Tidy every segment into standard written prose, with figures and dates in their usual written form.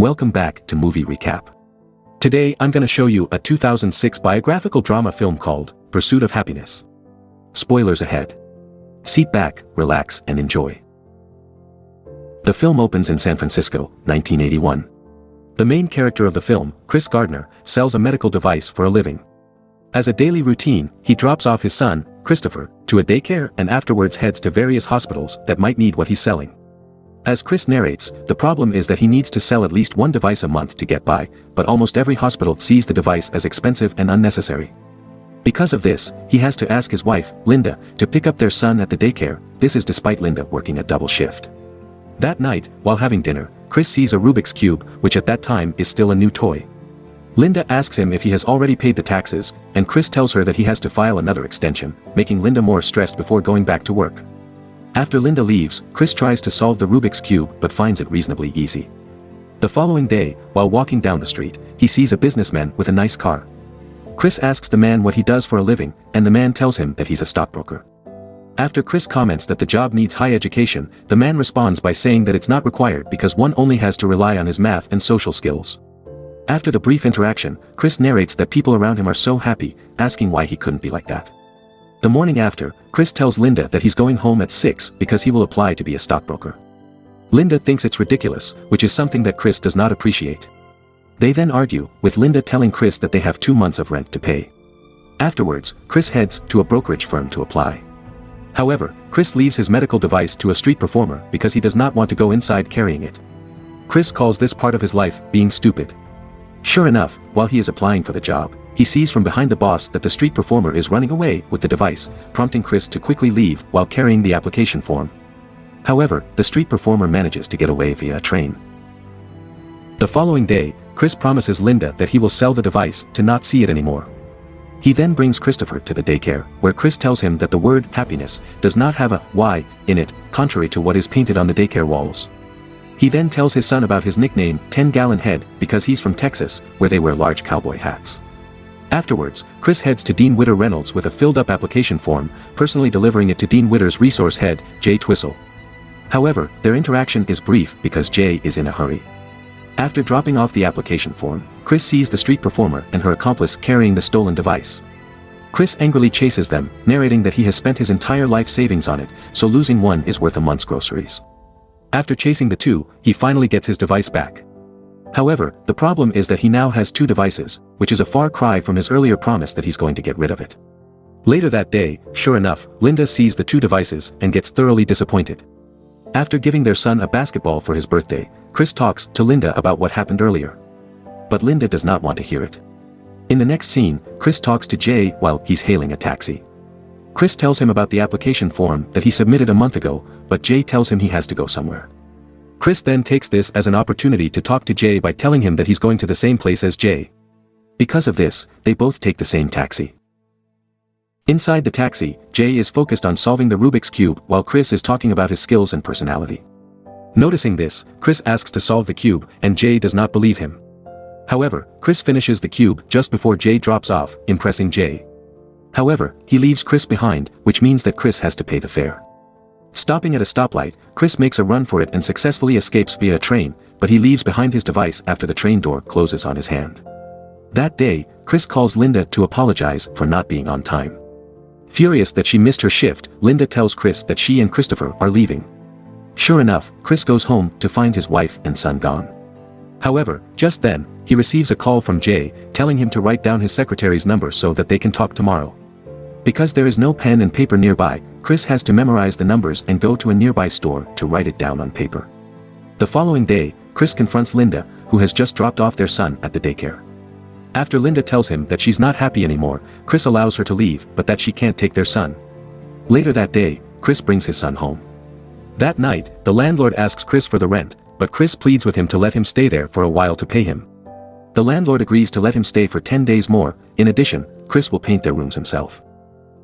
Welcome back to Movie Recap. Today I'm gonna show you a 2006 biographical drama film called Pursuit of Happiness. Spoilers ahead. Sit back, relax, and enjoy. The film opens in San Francisco, 1981. The main character of the film, Chris Gardner, sells a medical device for a living. As a daily routine, he drops off his son, Christopher, to a daycare and afterwards heads to various hospitals that might need what he's selling. As Chris narrates, the problem is that he needs to sell at least one device a month to get by, but almost every hospital sees the device as expensive and unnecessary. Because of this, he has to ask his wife, Linda, to pick up their son at the daycare. This is despite Linda working a double shift. That night, while having dinner, Chris sees a Rubik's Cube, which at that time is still a new toy. Linda asks him if he has already paid the taxes, and Chris tells her that he has to file another extension, making Linda more stressed before going back to work. After Linda leaves, Chris tries to solve the Rubik's Cube but finds it reasonably easy. The following day, while walking down the street, he sees a businessman with a nice car. Chris asks the man what he does for a living, and the man tells him that he's a stockbroker. After Chris comments that the job needs high education, the man responds by saying that it's not required because one only has to rely on his math and social skills. After the brief interaction, Chris narrates that people around him are so happy, asking why he couldn't be like that. The morning after, Chris tells Linda that he's going home at 6 because he will apply to be a stockbroker. Linda thinks it's ridiculous, which is something that Chris does not appreciate. They then argue, with Linda telling Chris that they have 2 months of rent to pay. Afterwards, Chris heads to a brokerage firm to apply. However, Chris leaves his medical device to a street performer because he does not want to go inside carrying it. Chris calls this part of his life being stupid. Sure enough, while he is applying for the job, he sees from behind the boss that the street performer is running away with the device, prompting Chris to quickly leave while carrying the application form. However, the street performer manages to get away via a train. The following day, Chris promises Linda that he will sell the device to not see it anymore. He then brings Christopher to the daycare, where Chris tells him that the word happiness does not have a Y in it, contrary to what is painted on the daycare walls. He then tells his son about his nickname, 10-gallon head, because he's from Texas, where they wear large cowboy hats. Afterwards, Chris heads to Dean Witter Reynolds with a filled-up application form, personally delivering it to Dean Witter's resource head, Jay Twistle. However, their interaction is brief because Jay is in a hurry. After dropping off the application form, Chris sees the street performer and her accomplice carrying the stolen device. Chris angrily chases them, narrating that he has spent his entire life savings on it, so losing one is worth a month's groceries. After chasing the two, he finally gets his device back. However, the problem is that he now has 2 devices, which is a far cry from his earlier promise that he's going to get rid of it. Later that day, sure enough, Linda sees the 2 devices and gets thoroughly disappointed. After giving their son a basketball for his birthday, Chris talks to Linda about what happened earlier. But Linda does not want to hear it. In the next scene, Chris talks to Jay while he's hailing a taxi. Chris tells him about the application form that he submitted a month ago, but Jay tells him he has to go somewhere. Chris then takes this as an opportunity to talk to Jay by telling him that he's going to the same place as Jay. Because of this, they both take the same taxi. Inside the taxi, Jay is focused on solving the Rubik's Cube while Chris is talking about his skills and personality. Noticing this, Chris asks to solve the cube, and Jay does not believe him. However, Chris finishes the cube just before Jay drops off, impressing Jay. However, he leaves Chris behind, which means that Chris has to pay the fare. Stopping at a stoplight, Chris makes a run for it and successfully escapes via a train, but he leaves behind his device after the train door closes on his hand. That day, Chris calls Linda to apologize for not being on time. Furious that she missed her shift, Linda tells Chris that she and Christopher are leaving. Sure enough, Chris goes home to find his wife and son gone. However, just then, he receives a call from Jay, telling him to write down his secretary's number so that they can talk tomorrow. Because there is no pen and paper nearby, Chris has to memorize the numbers and go to a nearby store to write it down on paper. The following day, Chris confronts Linda, who has just dropped off their son at the daycare. After Linda tells him that she's not happy anymore, Chris allows her to leave but that she can't take their son. Later that day, Chris brings his son home. That night, the landlord asks Chris for the rent, but Chris pleads with him to let him stay there for a while to pay him. The landlord agrees to let him stay for 10 days more. In addition, Chris will paint their rooms himself.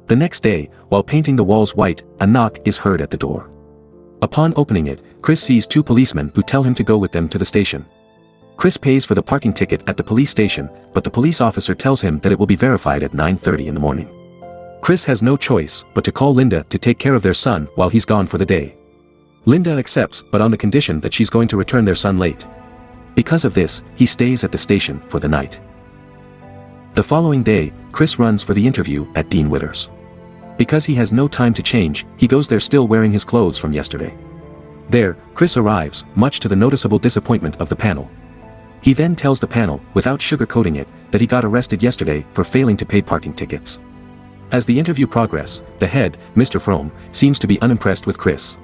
The next day, while painting the walls white, a knock is heard at the door. Upon opening it, Chris sees 2 policemen who tell him to go with them to the station. Chris pays for the parking ticket at the police station, but the police officer tells him that it will be verified at 9:30 in the morning. Chris has no choice but to call Linda to take care of their son while he's gone for the day. Linda accepts, but on the condition that she's going to return their son late. Because of this, he stays at the station for the night. The following day, Chris runs for the interview at Dean Witter's. Because he has no time to change, he goes there still wearing his clothes from yesterday. There, Chris arrives, much to the noticeable disappointment of the panel. He then tells the panel, without sugarcoating it, that he got arrested yesterday for failing to pay parking tickets. As the interview progresses, the head, Mr. Frome, seems to be unimpressed with Chris.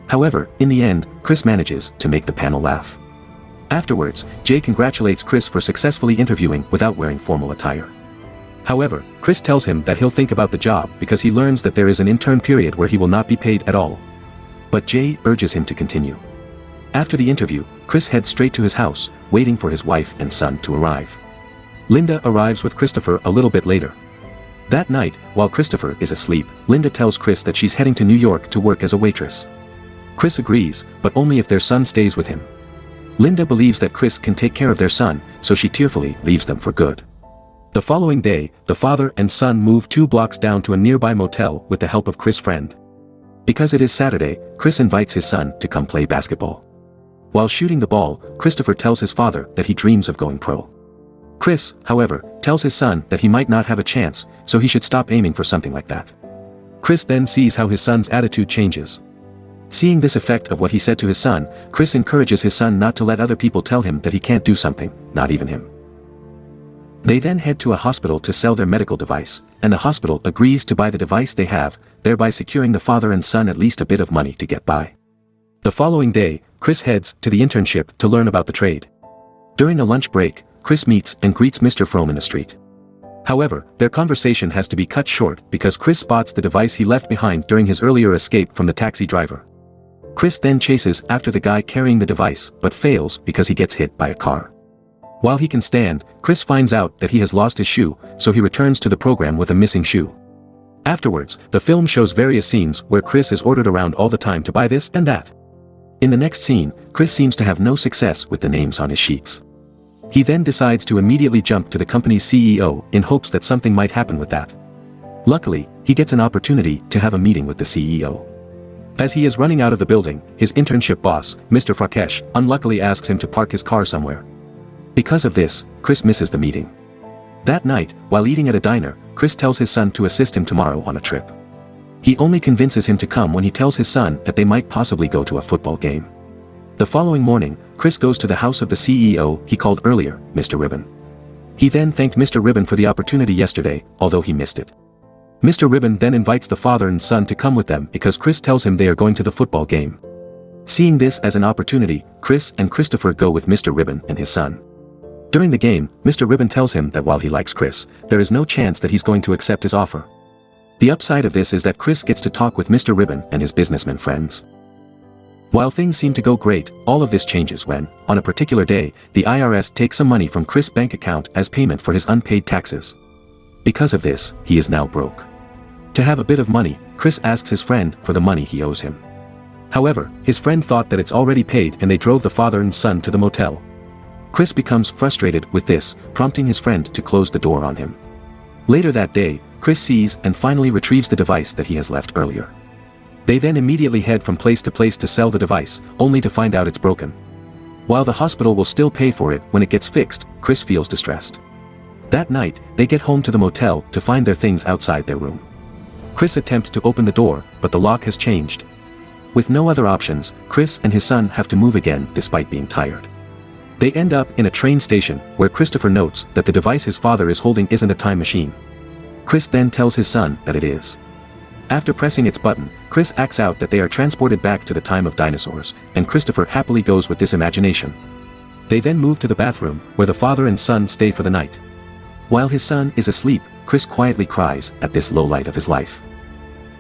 However, in the end, Chris manages to make the panel laugh. Afterwards, Jay congratulates Chris for successfully interviewing without wearing formal attire. However, Chris tells him that he'll think about the job because he learns that there is an intern period where he will not be paid at all. But Jay urges him to continue. After the interview, Chris heads straight to his house, waiting for his wife and son to arrive. Linda arrives with Christopher a little bit later. That night, while Christopher is asleep, Linda tells Chris that she's heading to New York to work as a waitress. Chris agrees, but only if their son stays with him. Linda believes that Chris can take care of their son, so she tearfully leaves them for good. The following day, the father and son move 2 blocks down to a nearby motel with the help of Chris' friend. Because it is Saturday, Chris invites his son to come play basketball. While shooting the ball, Christopher tells his father that he dreams of going pro. Chris, however, tells his son that he might not have a chance, so he should stop aiming for something like that. Chris then sees how his son's attitude changes. Seeing this effect of what he said to his son, Chris encourages his son not to let other people tell him that he can't do something, not even him. They then head to a hospital to sell their medical device, and the hospital agrees to buy the device they have, thereby securing the father and son at least a bit of money to get by. The following day, Chris heads to the internship to learn about the trade. During a lunch break, Chris meets and greets Mr. Frome in the street. However, their conversation has to be cut short because Chris spots the device he left behind during his earlier escape from the taxi driver. Chris then chases after the guy carrying the device but fails because he gets hit by a car. While he can stand, Chris finds out that he has lost his shoe, so he returns to the program with a missing shoe. Afterwards, the film shows various scenes where Chris is ordered around all the time to buy this and that. In the next scene, Chris seems to have no success with the names on his sheets. He then decides to immediately jump to the company's CEO in hopes that something might happen with that. Luckily, he gets an opportunity to have a meeting with the CEO. As he is running out of the building, his internship boss, Mr. Farkesh, unluckily asks him to park his car somewhere. Because of this, Chris misses the meeting. That night, while eating at a diner, Chris tells his son to assist him tomorrow on a trip. He only convinces him to come when he tells his son that they might possibly go to a football game. The following morning, Chris goes to the house of the CEO he called earlier, Mr. Ribbon. He then thanked Mr. Ribbon for the opportunity yesterday, although he missed it. Mr. Ribbon then invites the father and son to come with them because Chris tells him they are going to the football game. Seeing this as an opportunity, Chris and Christopher go with Mr. Ribbon and his son. During the game, Mr. Ribbon tells him that while he likes Chris, there is no chance that he's going to accept his offer. The upside of this is that Chris gets to talk with Mr. Ribbon and his businessman friends. While things seem to go great, all of this changes when, on a particular day, the IRS takes some money from Chris' bank account as payment for his unpaid taxes. Because of this, he is now broke. To have a bit of money, Chris asks his friend for the money he owes him. However, his friend thought that it's already paid and they drove the father and son to the motel. Chris becomes frustrated with this, prompting his friend to close the door on him. Later that day, Chris sees and finally retrieves the device that he has left earlier. They then immediately head from place to sell the device, only to find out it's broken. While the hospital will still pay for it when it gets fixed, Chris feels distressed. That night, they get home to the motel to find their things outside their room. Chris attempts to open the door, but the lock has changed. With no other options, Chris and his son have to move again despite being tired. They end up in a train station where Christopher notes that the device his father is holding isn't a time machine. Chris then tells his son that it is. After pressing its button, Chris acts out that they are transported back to the time of dinosaurs, and Christopher happily goes with this imagination. They then move to the bathroom, where the father and son stay for the night. While his son is asleep, Chris quietly cries at this low light of his life.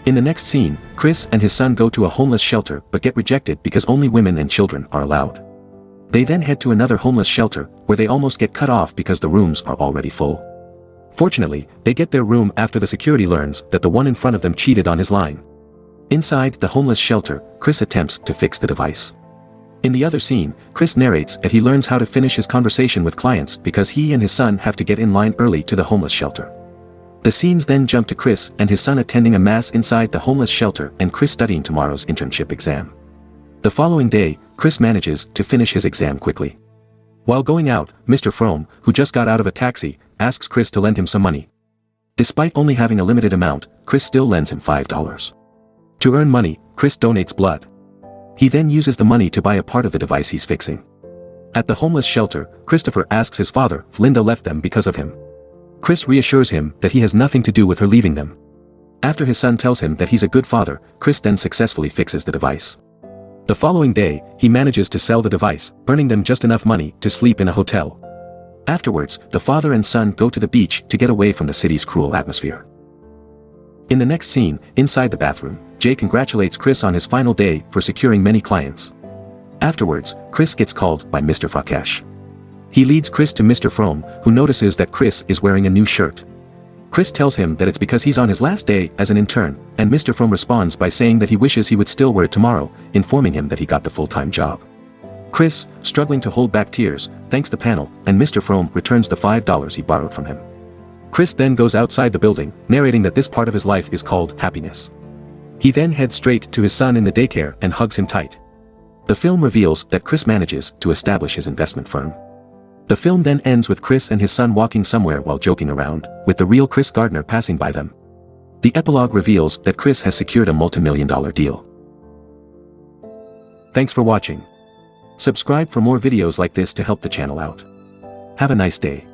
In the next scene, Chris and his son go to a homeless shelter but get rejected because only women and children are allowed. They then head to another homeless shelter, where they almost get cut off because the rooms are already full. Fortunately, they get their room after the security learns that the one in front of them cheated on his line. Inside the homeless shelter, Chris attempts to fix the device. In the other scene, Chris narrates that he learns how to finish his conversation with clients because he and his son have to get in line early to the homeless shelter. The scenes then jump to Chris and his son attending a mass inside the homeless shelter and Chris studying tomorrow's internship exam. The following day, Chris manages to finish his exam quickly. While going out, Mr. Frome, who just got out of a taxi, asks Chris to lend him some money. Despite only having a limited amount, Chris still lends him $5. To earn money, Chris donates blood. He then uses the money to buy a part of the device he's fixing. At the homeless shelter, Christopher asks his father if Linda left them because of him. Chris reassures him that he has nothing to do with her leaving them. After his son tells him that he's a good father, Chris then successfully fixes the device. The following day, he manages to sell the device, earning them just enough money to sleep in a hotel. Afterwards, the father and son go to the beach to get away from the city's cruel atmosphere. In the next scene, inside the bathroom, Jay congratulates Chris on his final day for securing many clients. Afterwards, Chris gets called by Mr. Fakesh. He leads Chris to Mr. Frome, who notices that Chris is wearing a new shirt. Chris tells him that it's because he's on his last day as an intern, and Mr. Frome responds by saying that he wishes he would still wear it tomorrow, informing him that he got the full-time job. Chris, struggling to hold back tears, thanks the panel, and Mr. Frome returns the $5 he borrowed from him. Chris then goes outside the building, narrating that this part of his life is called happiness. He then heads straight to his son in the daycare and hugs him tight. The film reveals that Chris manages to establish his investment firm. The film then ends with Chris and his son walking somewhere while joking around, with the real Chris Gardner passing by them. The epilogue reveals that Chris has secured a multi-million-dollar deal. Thanks for watching. Subscribe for more videos like this to help the channel out. Have a nice day.